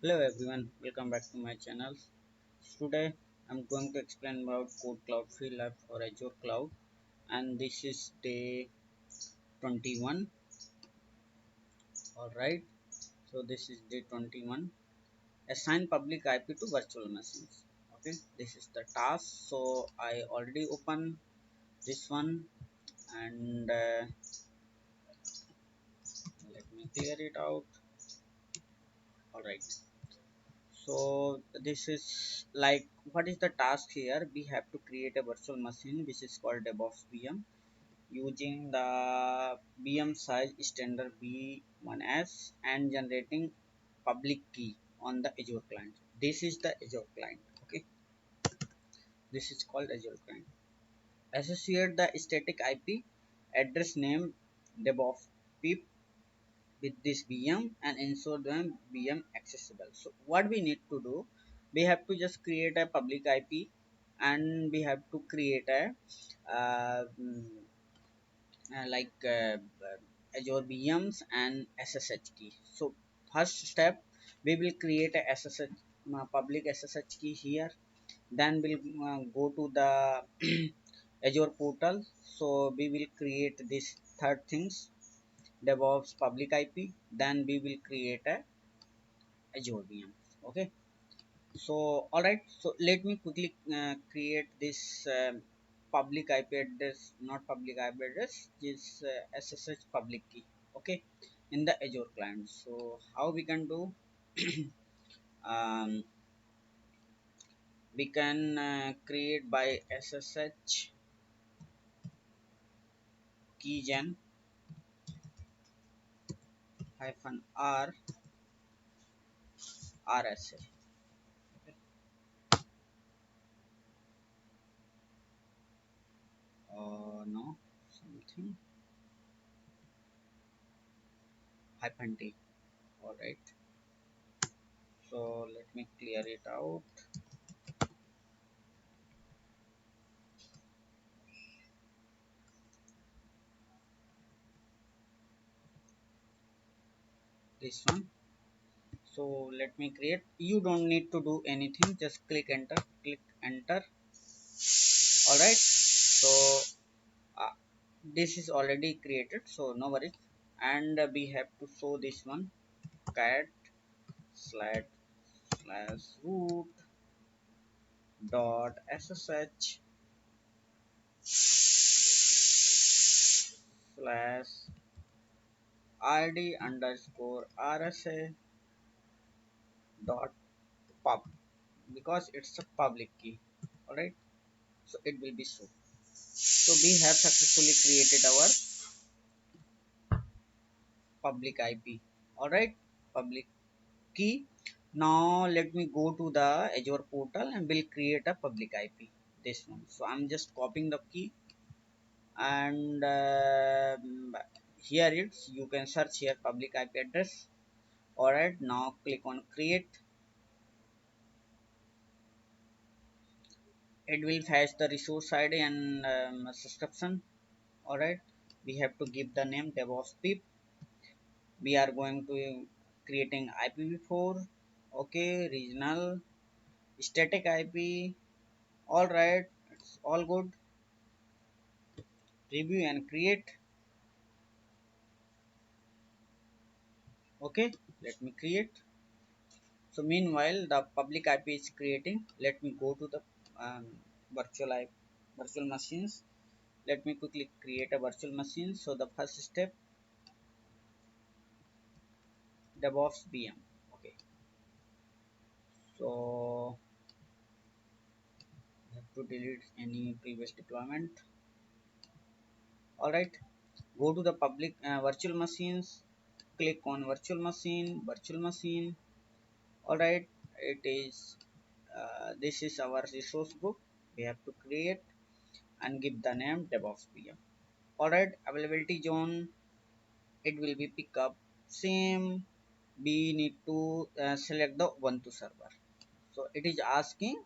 Hello everyone, welcome back to my channel. Today I'm going to explain about Code Cloud Free Lab for Azure Cloud, and this is day 21. Alright, so this is day 21. Assign public IP to virtual machines. Okay, this is the task. So I already opened this one, and let me clear it out. Alright, so this is like what is the task here? We have to create a virtual machine which is called DevOps VM using the VM size standard v1s and generating public key on the Azure client. This is the Azure client. Okay, this is called Azure client. Associate the static IP address name DevOps pip with this VM and ensure the VM accessible. So what we need to do, we have to just create a public IP and we have to create a uh, mm, Azure VMs and SSH key. So first step, we will create a SSH public SSH key here. Then we'll go to the Azure portal. So we will create this third things, DevOps public IP. Then we will create a Azure VM. Okay. So alright, so let me quickly create this public IP address, not public IP address, this SSH public key. Okay, in the Azure client. So how we can do? um, we can create by SSH keygen hyphen r rsa. No, something hyphen t. All right, so let me clear it out. This one. So let me create. You don't need to do anything, just click enter. All right, so uh, this is already created, so no worries. And we have to show this one, cat slash slash root dot ssh slash id underscore rsa dot pub, because it's a public key. All right, so it will be so. So we have successfully created our public IP. All right, public key. Now let me go to the Azure portal and we'll create a public IP. This one. So I'm just copying the key, and here it's, you can search here public IP address. All right. Now click on create. It will fetch the resource ID and subscription. All right. We have to give the name DevOps pip. We are going to creating IPv4. Okay, regional, static IP. All right, it's all good. Review and create. Okay, let me create. So meanwhile the public IP is creating. Let me go to the um, virtual IP, virtual machines. Let me quickly create a virtual machine. So the first step, DevOps VM. Okay, so I have to delete any previous deployment. All right, go to the public virtual machines, click on virtual machine. All right, it is this is our resource book. We have to create and give the name DevOps VM. All right, availability zone, it will be pick up same. We need to select the Ubuntu server. So it is asking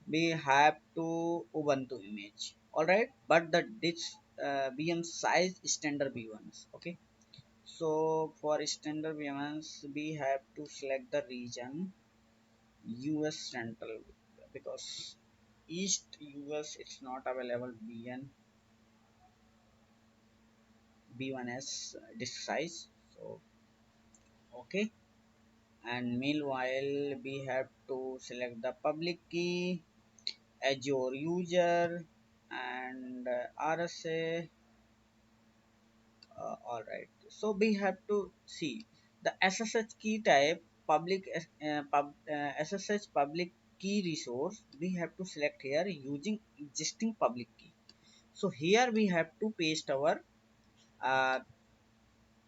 we have to Ubuntu image. All right, but the this VM size standard v1s. Okay, So for standard VMs, we have to select the region US Central because East US it's not available B1S disk size. So okay, and meanwhile we have to select the public key, Azure user, and RSA. All right. So we have to see the SSH key type SSH public key resource. We have to select here using existing public key. So here we have to paste our uh,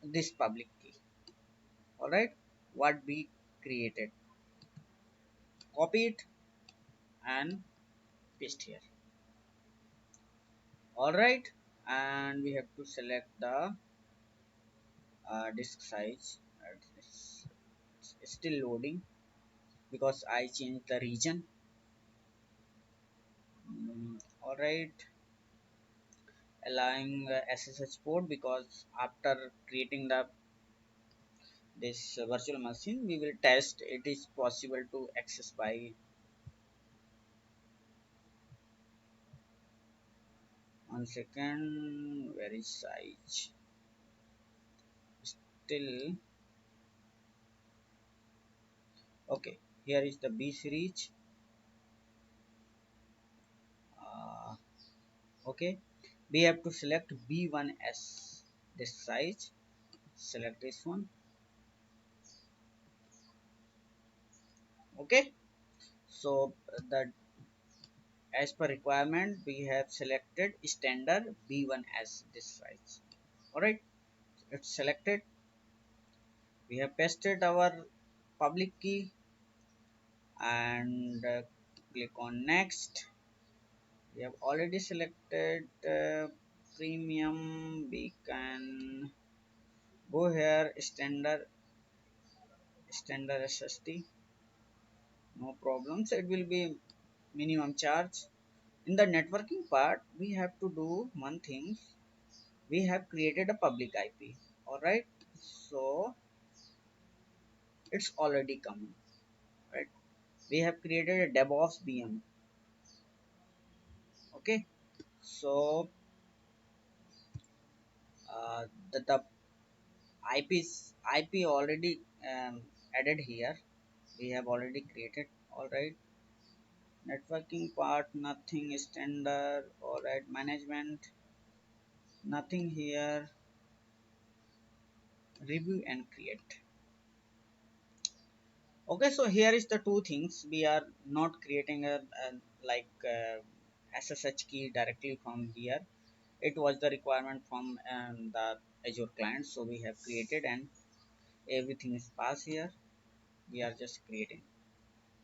this public key. All right. What we created, copy it and paste here. All right. And we have to select the disk size. It's still loading because I changed the region. All right, allowing SSH port because after creating the this virtual machine, we will test it is possible to access by 1 second. Where is size? Still okay. Here is the B series. Uh, okay, we have to select B1S. This size. Select this one. Okay, so the as per requirement we have selected standard B1 as this size. Alright, it's selected. We have pasted our public key and click on next. We have already selected premium. We can go here standard SSD, no problems. It will be minimum charge. In the networking part we have to do one thing. We have created a public IP. All right, so it's already coming. Right, we have created a DevOps VM. Okay, so the IP already added here. We have already created. All right, networking part nothing standard. All right, management nothing here. Review and create. Okay, so here is the two things. We are not creating a like SSH key directly from here. It was the requirement from the Azure client, so we have created and everything is passed here. We are just creating.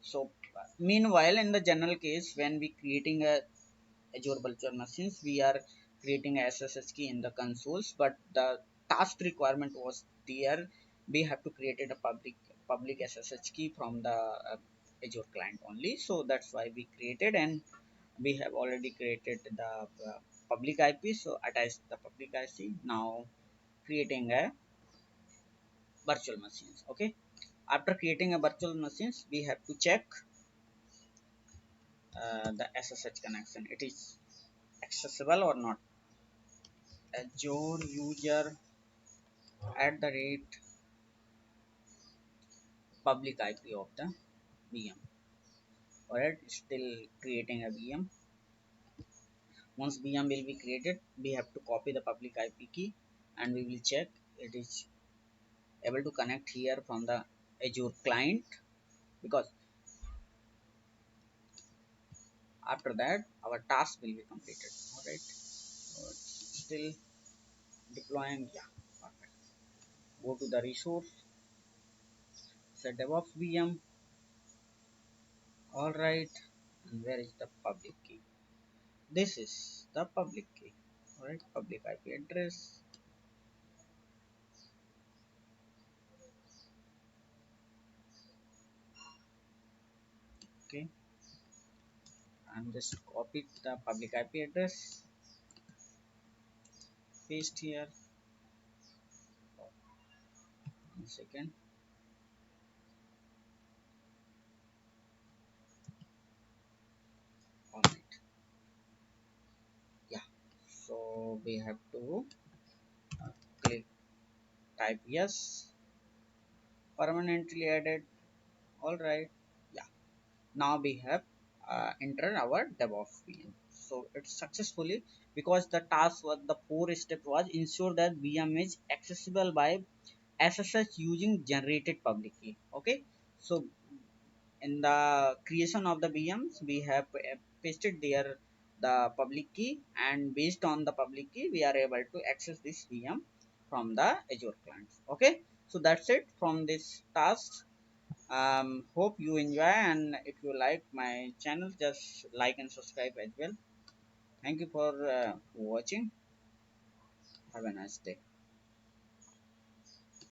So meanwhile, in the general case, when we creating a Azure Virtual Machines, we are creating a SSH key in the consoles, but the task requirement was there. We have to create a public SSH key from the Azure client only. So that's why we created, and we have already created the public IP. So attach the public IP. Now creating a virtual machines. Okay. After creating a virtual machines, we have to check the SSH connection. It is accessible or not. Azure user at the rate public IP of the VM. Alright, still creating a VM. Once VM will be created, we have to copy the public IP key and we will check it is able to connect here from the Azure client, because after that our task will be completed. Alright, so it's still deploying. Yeah, perfect. Go to the resource, set DevOps VM. Alright, and where is the public key? This is the public key. Alright, public IP address. Okay, I'm just copy the public IP address, paste here. One second. All right. Yeah. So we have to click type yes. Permanently added. All right. Yeah. Now we have entered our DevOps VM. So it's successfully, because the task was, the four step was ensure that VM is accessible by SSH using generated public key. Okay. So in the creation of the VMs, we have pasted there the public key, and based on the public key we are able to access this VM from the Azure clients. Okay. So that's it from this task. Hope you enjoy, and if you like my channel, just like and subscribe as well. Thank you for watching. Have a nice day.